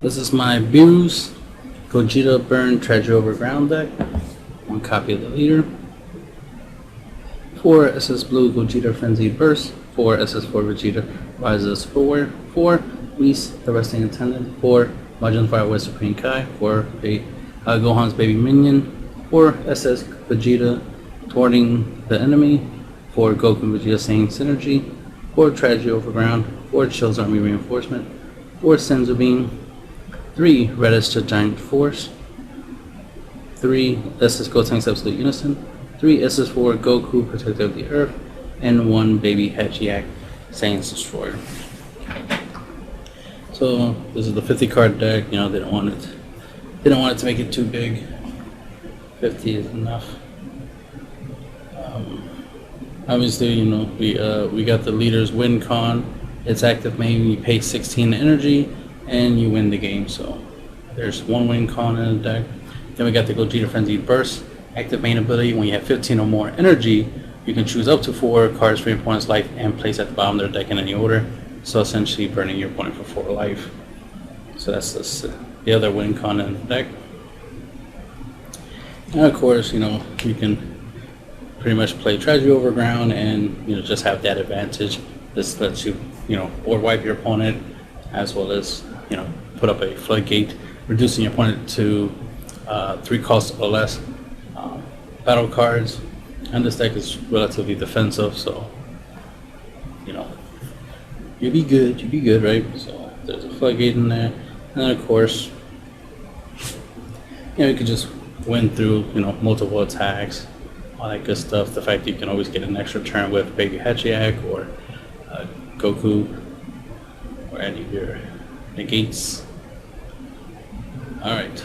This is my Beerus Gogeta Burn Treasure Overground deck. One copy of the leader. 4 SS Blue Gogeta Frenzied Burst. 4 SS4 Vegeta Rise of the Super Warrior. 4 MISCS The Resting Attendant. 4 Majin Fire with Supreme Kai. 4 Gohan's Baby Minion. 4 SS Vegeta Thwarting the Enemy. 4 Goku and Vegeta Saiyan Synergy. 4 Tragedy Overground. 4 Chill's Army Reinforcement. 4 Senzu Beam. 3 Reddish to Giant Force. 3 SS Gotenks Absolute Unison. 3 SS4 Goku Protector of the Earth. And 1 Baby Hachiyak Saiyan's Destroyer. So this is the 50 card deck. You know, they don't want it to make it too big. 50 is enough. Obviously, you know, we got the leader's win con. It's active main. You pay 16 energy and you win the game. So there's 1 win con in the deck. Then we got the Gogeta Frenzied Burst. Active main ability: when you have 15 or more energy, you can choose up to 4 cards from your opponent's life and place at the bottom of their deck in any order. So essentially burning your opponent for 4 life. So that's the other win con in the deck. And of course, you know, you can pretty much play Tragedy Overground and, you know, just have that advantage. This lets you, you know, board wipe your opponent, as well as, you know, put up a floodgate, reducing your opponent to 3 costs or less battle cards. And this deck is relatively defensive, so, you know, you'll be good, right? So there's a floodgate in there, and then of course, you know, you can just win through, you know, multiple attacks, all that good stuff. The fact that you can always get an extra turn with Baby Hachiyak or Goku or any of your negates. Alright.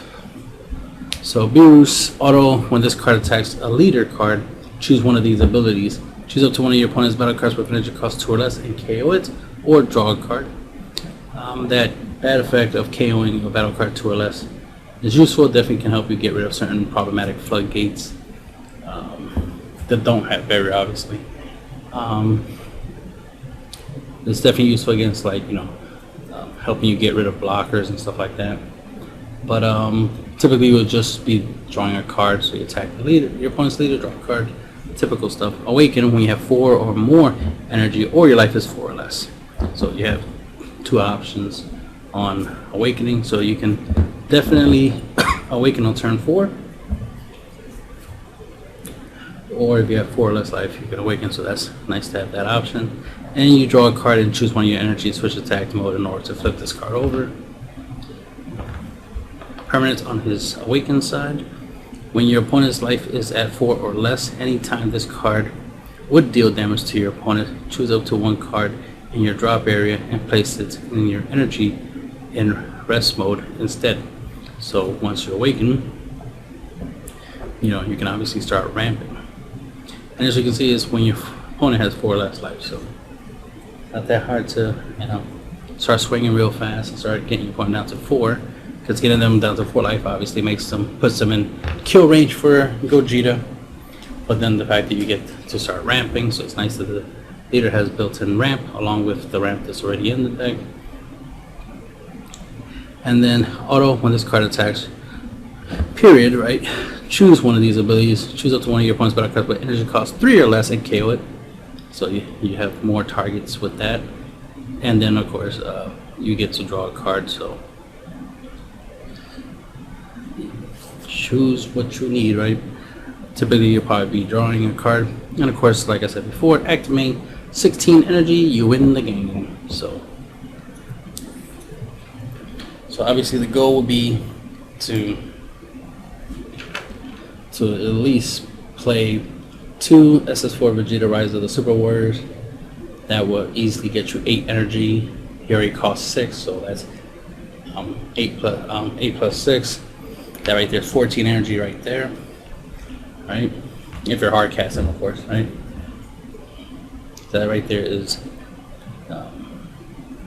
So Beerus auto: when this card attacks a leader card, choose one of these abilities. Choose up to one of your opponent's battle cards with energy cost 2 or less and KO it, or draw a card. That bad effect of KOing a battle card 2 or less is useful. Definitely can help you get rid of certain problematic floodgates that don't have barrier, obviously. It's definitely useful against, like, you know, helping you get rid of blockers and stuff like that. But typically you would just be drawing a card, so you attack the leader, your opponent's leader, draw a card, typical stuff. Awaken when you have 4 or more energy, or your life is 4 or less. So you have 2 options on awakening, so you can definitely awaken on turn 4. Or if you have 4 or less life, you can awaken, so that's nice to have that option. And you draw a card and choose one of your energy, switch attack mode in order to flip this card over. Permanent on his awakened side: when your opponent's life is at 4 or less, anytime this card would deal damage to your opponent, choose up to 1 card in your drop area and place it in your energy in rest mode instead. So once you awaken, you know, you can obviously start ramping. And as you can see, it's when your opponent has 4 or less life, so not that hard to, you know, start swinging real fast and start getting your opponent down to 4. Because getting them down to 4 life obviously puts them in kill range for Gogeta. But then the fact that you get to start ramping, so it's nice that the leader has built-in ramp along with the ramp that's already in the deck. And then auto: when this card attacks, period, right? Choose one of these abilities. Choose up to one of your opponent's battle cards with energy cost 3 or less and KO it. So you have more targets with that. And then of course you get to draw a card, so choose what you need, right? Typically you'll probably be drawing a card. And of course, like I said before, activate 16 energy, you win the game. So obviously the goal will be to at least play 2 SS4 Vegeta Rise of the Super Warriors. That will easily get you 8 energy. He already costs 6, so that's 8 plus 6. That right there is 14 energy right there, right? If you're hard casting, of course, right? That right there is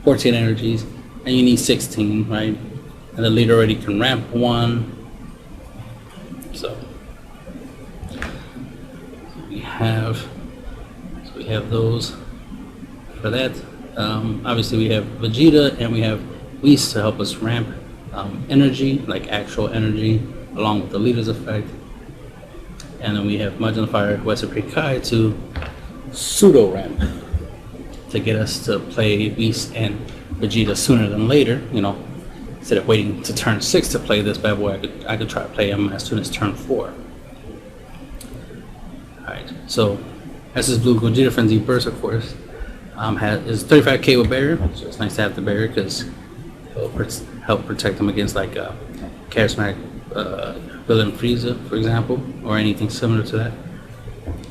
14 energies, and you need 16, right? And the leader already can ramp 1. So we have those for that. Obviously we have Vegeta and we have MISCS to help us ramp energy, like actual energy, along with the leader's effect. And then we have Majin Fire Western Supreme Kai to pseudo ramp to get us to play Beast and Vegeta sooner than later. You know, instead of waiting to turn 6 to play this bad boy, I could try to play him as soon as turn 4. Alright, so that's his blue Gogeta Frenzy Burst, of course. Is 35k with barrier, so it's nice to have the barrier because it'll help protect him against like charismatic villain Frieza, for example, or anything similar to that.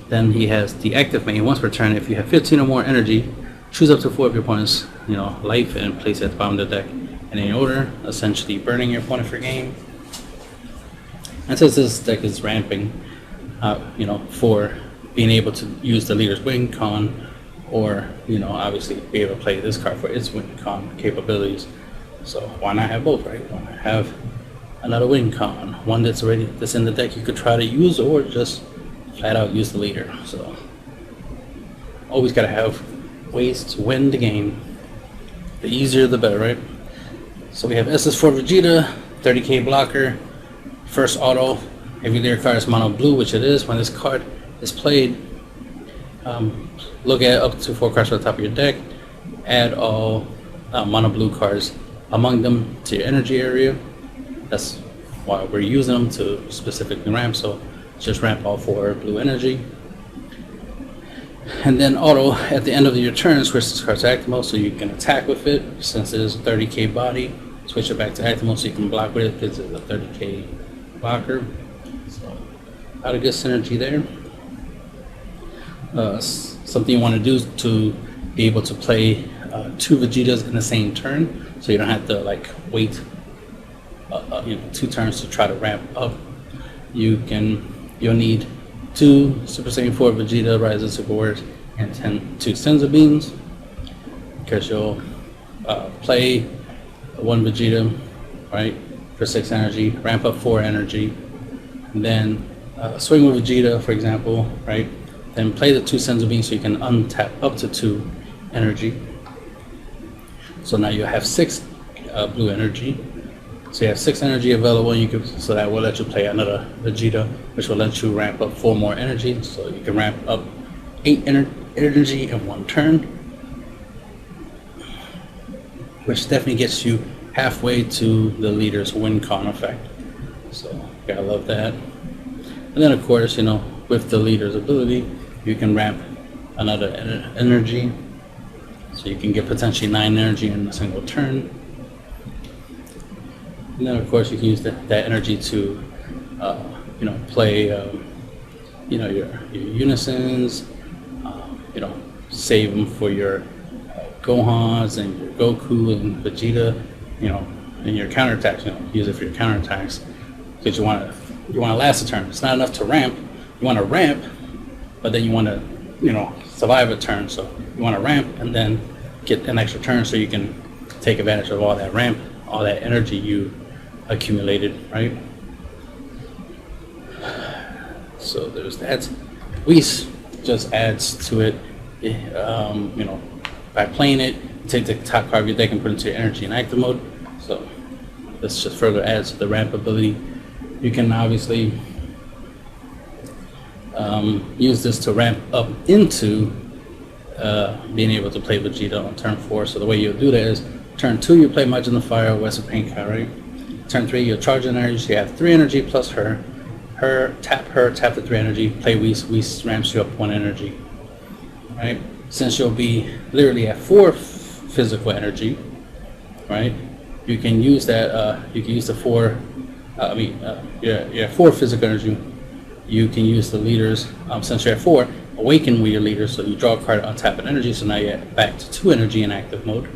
Then he has the active main. Once per turn, if you have 15 or more energy, choose up to 4 of your opponent's life and place it at the bottom of the deck in any order, essentially burning your opponent for game. And since this deck is ramping, for being able to use the leader's win con, or obviously be able to play this card for its win con capabilities. So why not have both, right? Why not have another win con, one that's in the deck you could try to use, or just flat out use the leader. So always gotta have ways to win the game. The easier the better, right? So we have SS4 Vegeta, 30k blocker, first auto. If your leader card is mono blue, which it is, when this card is played, look at up to 4 cards on the top of your deck, add all mono blue cards among them to your energy area. That's why we're using them to specifically ramp, so just ramp all 4 blue energy. And then auto, at the end of your turn, switch this card to active mode so you can attack with it. Since it is a 30k body, switch it back to active mode so you can block with it because it's a 30k blocker. So, a lot of good synergy there. Something you want to do to be able to play 2 Vegetas in the same turn, so you don't have to like wait 2 turns to try to ramp up. You'll need 2 Super Saiyan 4 Vegeta Rising Super Warriors and 2 Senzu Beans, because you'll play 1 Vegeta, right, for 6 energy, ramp up 4 energy, and then swing with Vegeta, for example, right, then play the 2 Senzu Beans so you can untap up to 2 energy. So now you have 6 blue energy. So you have 6 energy available, and so that will let you play another Vegeta, which will let you ramp up 4 more energy. So you can ramp up 8 energy in 1 turn, which definitely gets you halfway to the leader's win con effect. So gotta love that. And then of course, with the leader's ability, you can ramp another energy, so you can get potentially 9 energy in a single turn. And then of course you can use that energy to play your unisons, save them for your Gohans and your Goku and Vegeta, and your counterattacks. Use it for your counterattacks because you want to last a turn. It's not enough to ramp. You want to ramp, but then you want to survive a turn. So you want to ramp and then get an extra turn so you can take advantage of all that ramp, all that energy you accumulated, right? So there's that. Whis just adds to it, by playing it, take the top card of your deck and put it into your energy in active mode. So this just further adds to the ramp ability. You can obviously use this to ramp up into being able to play Vegeta on turn 4. So the way you'll do that is turn 2 you play Majin Fire, Western Paint Kai, right? Turn 3 you'll charge an energy, so you have 3 energy plus her, tap the 3 energy, play Whis ramps you up 1 energy, right? Since you'll be literally at 4 physical energy, right? You can use that. You can use the 4. You're 4 physical energy. You can use the leaders. Since you're at 4, awaken with your leaders. So you draw a card, untap an energy. So now you're back to 2 energy in active mode,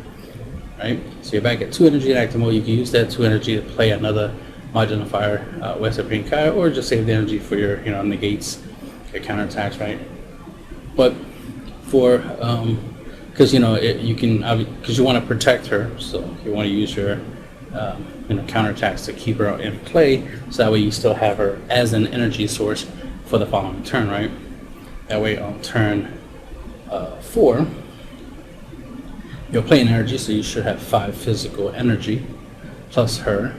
right? So you're back at 2 energy in active mode. You can use that 2 energy to play another Majin Fire, Western Paint Kai, or just save the energy for your negates, your counterattacks, right? But for because you can, because you want to protect her, so you want to use your counterattacks to keep her in play, so that way you still have her as an energy source for the following turn, right? That way on turn 4 you'll play an energy, so you should have 5 physical energy. plus her,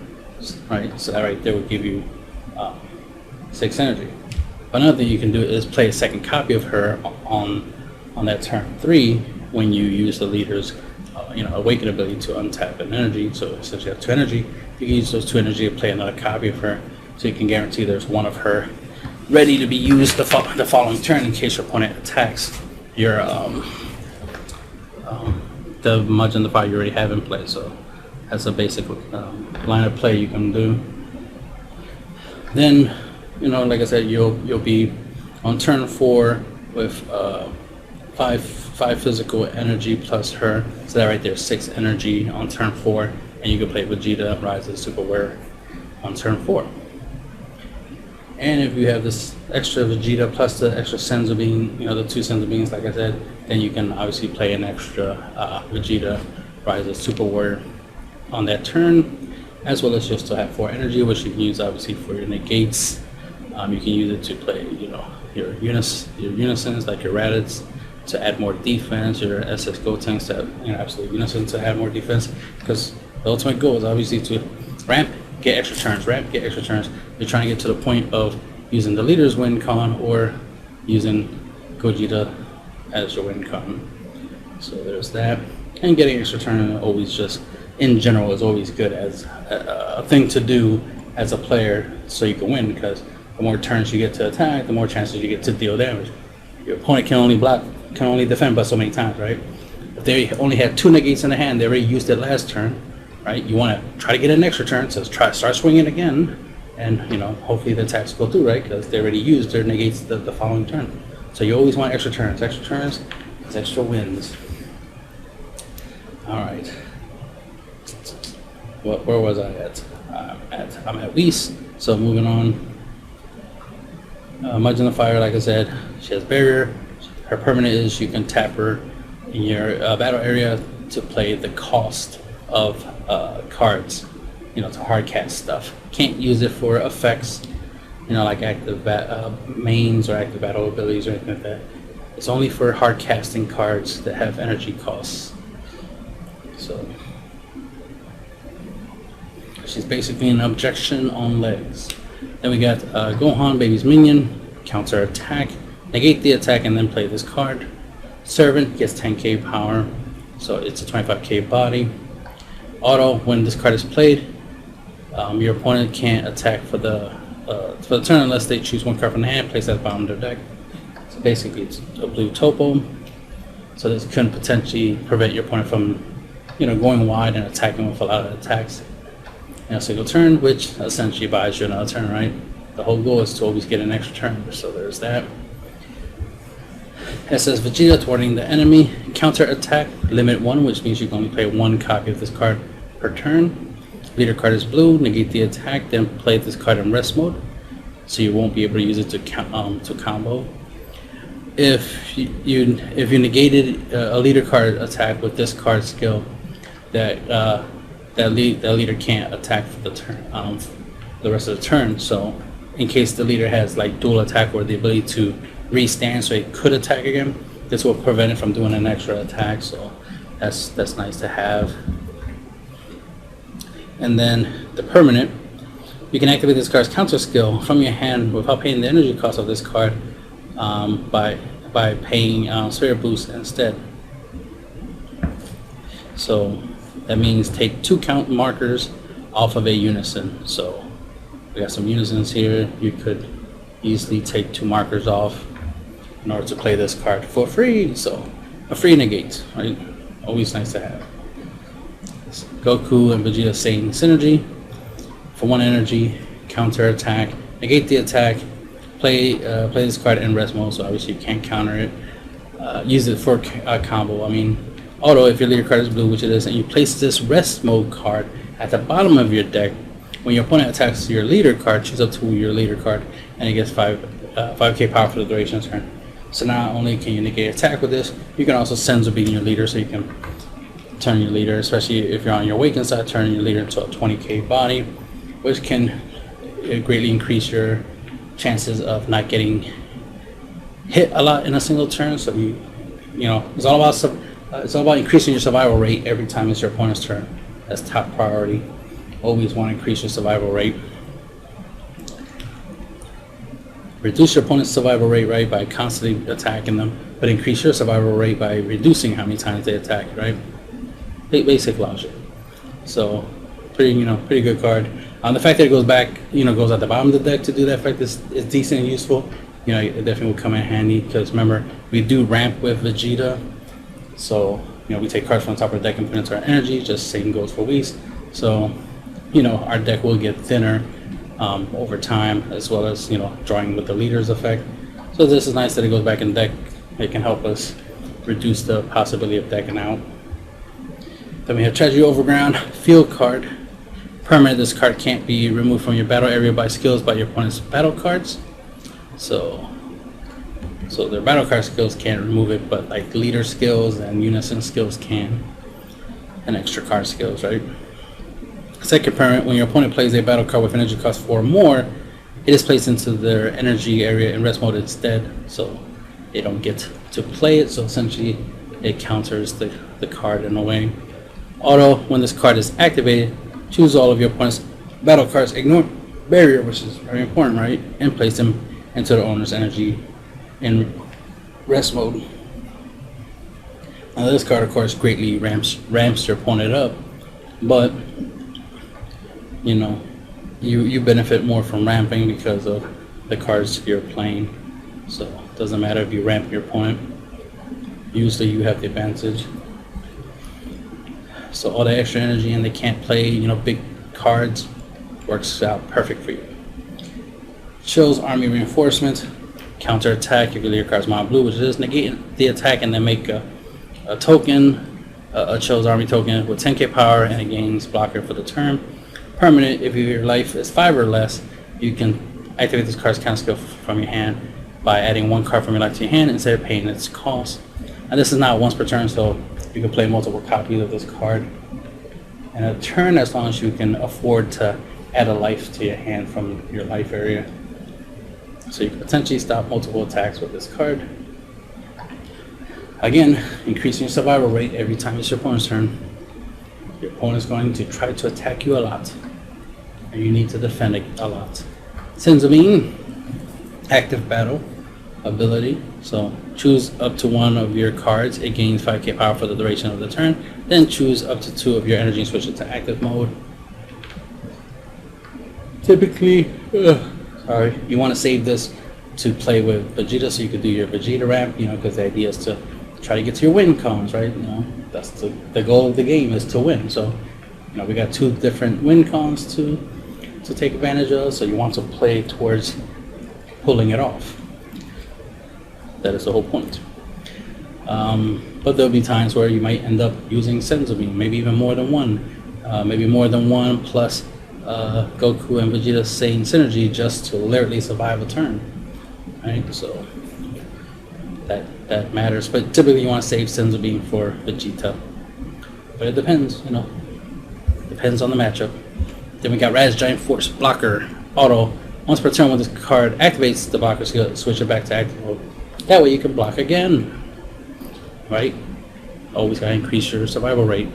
right? So that right there would give you 6 energy. But another thing you can do is play a second copy of her on that turn 3 when you use the leader's awaken ability to untap an energy. So since you have 2 energy, you can use those 2 energy to play another copy of her, so you can guarantee there's one of her ready to be used the following turn in case your opponent attacks your the Mudge and the Fire you already have in play. So that's a basic line of play you can do. Then, like I said, you'll be on turn 4 with 5 physical energy plus her. So that right there, 6 energy on turn 4, and you can play Vegeta, Rise of the Super Warrior on turn 4. And if you have this extra Vegeta plus the extra Senzu Bean, the 2 Senzu Beans, like I said, then you can obviously play an extra Vegeta, Rise of Super Warrior on that turn, as well as just to have 4 energy, which you can use obviously for your negates. You can use it to play, your unisons like your Raditz to add more defense, your SS Gotenks to absolute unison to add more defense, because the ultimate goal is obviously to ramp, get extra turns, ramp, get extra turns. You're trying to get to the point of using the leader's win con or using Gogeta as your win con. So there's that. And getting extra turn always just, in general, is always good as a thing to do as a player so you can win, because the more turns you get to attack, the more chances you get to deal damage. Your opponent can only defend but so many times, right? If they only had 2 negates in the hand, they already used it last turn, right? You want to try to get an extra turn, so start swinging again, and hopefully the attacks go through, right? Because they already used their negates the following turn. So you always want extra turns. Extra turns is extra wins. All right. Where was I at? I'm at MISCS. So moving on. Mudge in the Fire, like I said, she has barrier. Her permanent is you can tap her in your battle area to play the cost of cards, to hard cast stuff. Can't use it for effects, like active mains or active battle abilities or anything like that. It's only for hard casting cards that have energy costs. So she's basically an objection on legs. Then we got Gohan, Baby's minion, counter attack, negate the attack and then play this card. Servant gets 10k power, so it's a 25k body. Auto, when this card is played, your opponent can't attack for the turn unless they choose 1 card from the hand, place that bottom of their deck. So basically it's a blue topo, so this can potentially prevent your opponent from going wide and attacking with a lot of attacks in a single turn, which essentially buys you another turn, right? The whole goal is to always get an extra turn, so there's that. It says Vegeta thwarting the enemy, counter attack, limit 1, which means you can only play 1 copy of this card per turn. Leader card is blue, negate the attack, then play this card in rest mode, so you won't be able to use it to combo. If you negated a leader card attack with this card skill, that leader can't attack for the turn, the rest of the turn. So in case the leader has like dual attack or the ability to restand so it could attack again, this will prevent it from doing an extra attack. So that's nice to have. And then the permanent, you can activate this card's counter skill from your hand without paying the energy cost of this card, by paying Spirit Boost instead. So that means take 2 count markers off of a unison. So we got some unisons here. You could easily take 2 markers off in order to play this card for free. So a free negate, right? Always nice to have. Goku and Vegeta Saiyan synergy. For 1 energy, counter attack, negate the attack, play this card in rest mode, so obviously you can't counter it. Use it for a combo. Auto, if your leader card is blue, which it is, and you place this rest mode card at the bottom of your deck, when your opponent attacks your leader card, choose up to your leader card, and it gets 5k power for the duration of the turn. So not only can you negate attack with this, you can also Senzu Bean your leader, so you can turn your leader, especially if you're on your awakened side, turn your leader into a 20k body, which can greatly increase your chances of not getting hit a lot in a single turn. So it's all about increasing your survival rate every time it's your opponent's turn. That's top priority. always want to increase your survival rate. Reduce your opponent's survival rate, right, by constantly attacking them, but increase your survival rate by reducing how many times they attack, right? Basic logic. So, pretty good card. The fact that it goes back, goes at the bottom of the deck to do that effect is decent and useful. It definitely will come in handy because remember, we do ramp with Vegeta, so we take cards from the top of the deck and put into our energy. Just same goes for Whis. So, our deck will get thinner over time, as well as drawing with the leaders effect. So this is nice that it goes back in the deck. It can help us reduce the possibility of decking out. Then we have Tragedy Overground, field card. Permanent, this card can't be removed from your battle area by skills by your opponent's battle cards. So their battle card skills can't remove it, but like leader skills and unison skills can, and extra card skills, right? Second permanent, when your opponent plays a battle card with energy cost 4 or more, it is placed into their energy area in rest mode instead, so they don't get to play it. So essentially, it counters the card in a way. Auto, when this card is activated, choose all of your opponent's battle cards, ignore barrier, which is very important, right? And place them into the owner's energy in rest mode. Now this card, of course, greatly ramps your opponent up, but you benefit more from ramping because of the cards you're playing. So it doesn't matter if you ramp your opponent. Usually you have the advantage. So all the extra energy and they can't play, big cards, works out perfect for you. Shows army reinforcement, counter attack. You can leave your cards mono blue, which is negate the attack and then make a token, a Shows army token with 10k power, and it gains blocker for the turn. Permanent, if your life is 5 or less, you can activate this card's counter skill from your hand by adding 1 card from your life to your hand instead of paying its cost. And this is not once per turn, so you can play multiple copies of this card in a turn as long as you can afford to add a life to your hand from your life area. So you can potentially stop multiple attacks with this card. Again, increasing your survival rate every time it's your opponent's turn. Your opponent's going to try to attack you a lot, and you need to defend it a lot. Senzabin, active battle ability. So choose up to 1 of your cards. It gains 5k power for the duration of the turn. Then choose up to 2 of your energy and switch it to active mode. Typically, you want to save this to play with Vegeta, so you could do your Vegeta ramp, because the idea is to try to get to your win cons, right? That's the goal of the game, is to win. So, we got 2 different win cons to take advantage of, so you want to play towards pulling it off. That is the whole point. But there'll be times where you might end up using Senzabin, maybe even more than one, plus Goku and Vegeta Saiyan synergy just to literally survive a turn, right? So that matters. But typically you want to save Senzabin for Vegeta. But it depends, depends on the matchup. Then we got Raz Giant Force Blocker Auto. Once per turn, when this card activates the blocker skill, switch it back to active mode. That way you can block again, right? Always gotta increase your survival rate.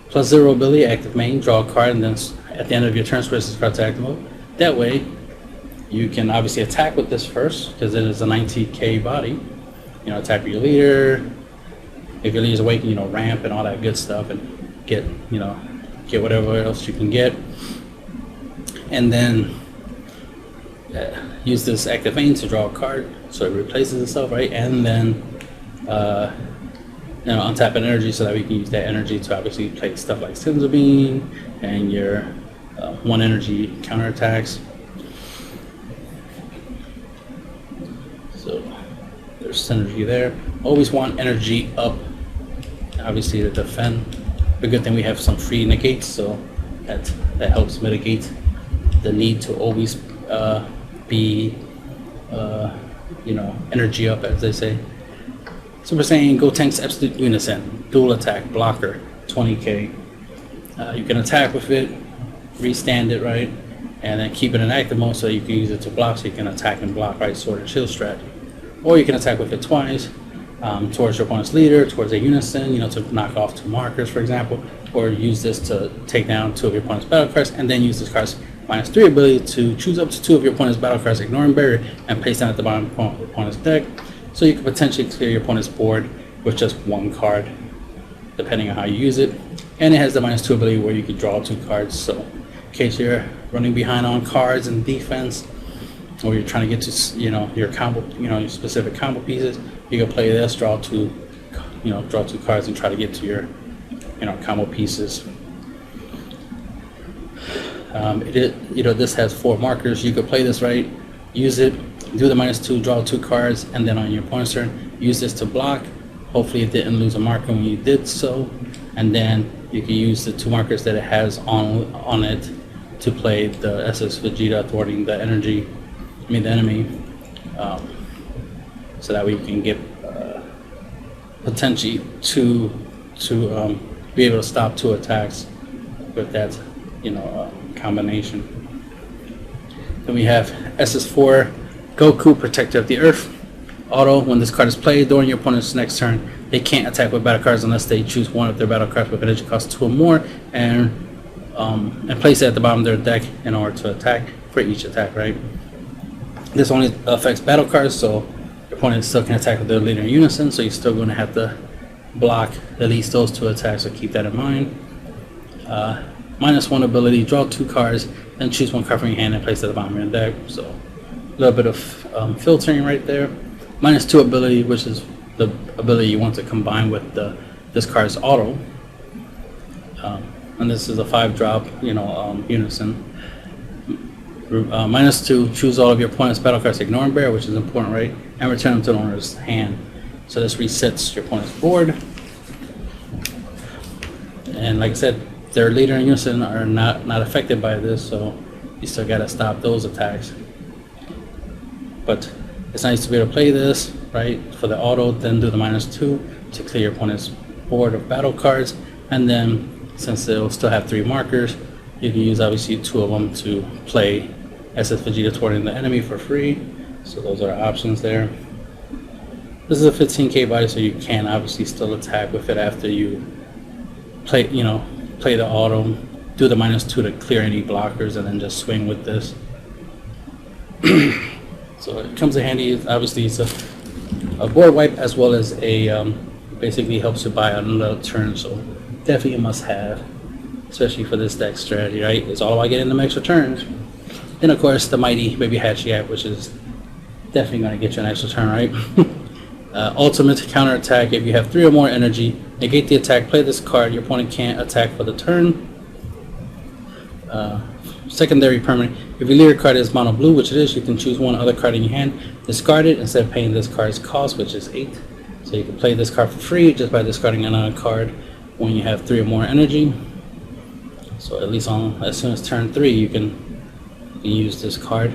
Plus 0 ability, active main, draw a card, and then at the end of your turn, switch this card to active mode. That way, you can obviously attack with this first, because it is a 90k body. Attack with your leader. If your leader's awake, ramp and all that good stuff, and get whatever else you can get. And then use this active main to draw a card, so it replaces itself, right? And then untap an energy so that we can use that energy to obviously play stuff like Senzabin and your 1 energy counterattacks. So there's synergy there. Always want energy up, obviously, to defend. The good thing we have some free negates, so that helps mitigate the need to always be energy up, as they say. Super Saiyan Gotenks Absolute Unison, dual attack, blocker, 20k. You can attack with it, restand it, right, and then keep it in active mode so you can use it to block, so you can attack and block, right, sword and shield strategy. Or you can attack with it twice, towards your opponent's leader, towards a unison, to knock off 2 markers, for example, or use this to take down 2 of your opponent's battle cards, and then use this card's -3 ability to choose up to 2 of your opponent's battle cards, ignoring barrier, and place them at the bottom of your opponent's deck. So you can potentially clear your opponent's board with just 1 card, depending on how you use it. And it has the -2 ability where you can draw 2 cards. So in case you're running behind on cards and defense, or you're trying to get to your combo, your specific combo pieces, you can play this, draw 2 cards, and try to get to your combo pieces. This has 4 markers. You could play this, right, use it, do the -2, draw 2 cards, and then on your opponent's turn, use this to block. Hopefully it didn't lose a marker when you did so, and then you can use the 2 markers that it has on it to play the SS Vegeta thwarting the enemy, so that way you can get potentially to be able to stop 2 attacks with that combination. Then we have SS4 Goku, Protector of the Earth. Auto, when this card is played during your opponent's next turn, they can't attack with battle cards unless they choose one of their battle cards with energy cost 2 or more, and place it at the bottom of their deck in order to attack for each attack, right? This only affects battle cards, so your opponent still can attack with their leader in unison, so you're still going to have to block at least those 2 attacks, so keep that in mind. -1 ability, draw 2 cards, then choose 1 card from your hand and place it at the bottom of your deck. So a little bit of filtering right there. -2 ability, which is the ability you want to combine with this card's auto. And this is a 5-drop, unison. -2, choose all of your opponent's battle cards, ignoring bear, which is important, right? And return them to the owner's hand. So this resets your opponent's board. And like I said, their leader and unison are not affected by this, so you still gotta stop those attacks. But it's nice to be able to play this, right, for the auto, then do the -2 to clear your opponent's board of battle cards, and then since they'll still have 3 markers, you can use obviously 2 of them to play SS Vegeta thwarting the enemy for free. So those are options there. This is a 15k body, so you can obviously still attack with it after you play the auto, do the -2 to clear any blockers, and then just swing with this. So it comes in handy. Obviously, it's a board wipe as well as a basically helps you buy another turn. So definitely a must-have, especially for this deck strategy. Right, it's all about getting them extra turns. Then of course the mighty Baby Hatchiat, which is definitely going to get you an extra turn, right? Ultimate counter attack. If you have 3 or more energy, negate the attack, play this card, your opponent can't attack for the turn. Secondary permanent. If your leader card is mono blue, which it is, you can choose 1 other card in your hand, discard it instead of paying this card's cost, which is 8. So you can play this card for free just by discarding another card when you have 3 or more energy. So at least as soon as turn 3, you can use this card.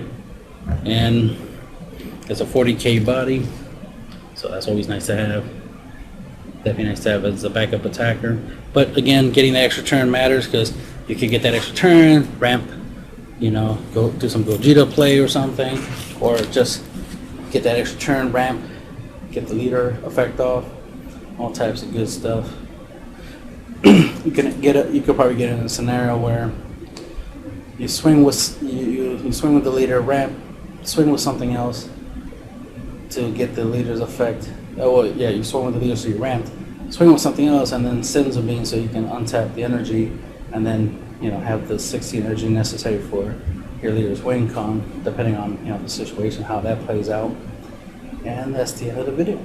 And it's a 40k body, so that's always nice to have. Definitely nice to have as a backup attacker. But again, getting the extra turn matters because you can get that extra turn, ramp, go do some Gogeta play or something, or just get that extra turn, ramp, get the leader effect off, all types of good stuff. You could probably get in a scenario where you swing with you swing with the leader, ramp, swing with something else to get the leader's effect. Oh well, yeah, you swing with the leader, so you ramped. Swing with something else, and then sends a beam so you can untap the energy, and then have the 60 energy necessary for your leader's win con, depending on the situation, how that plays out. And that's the end of the video.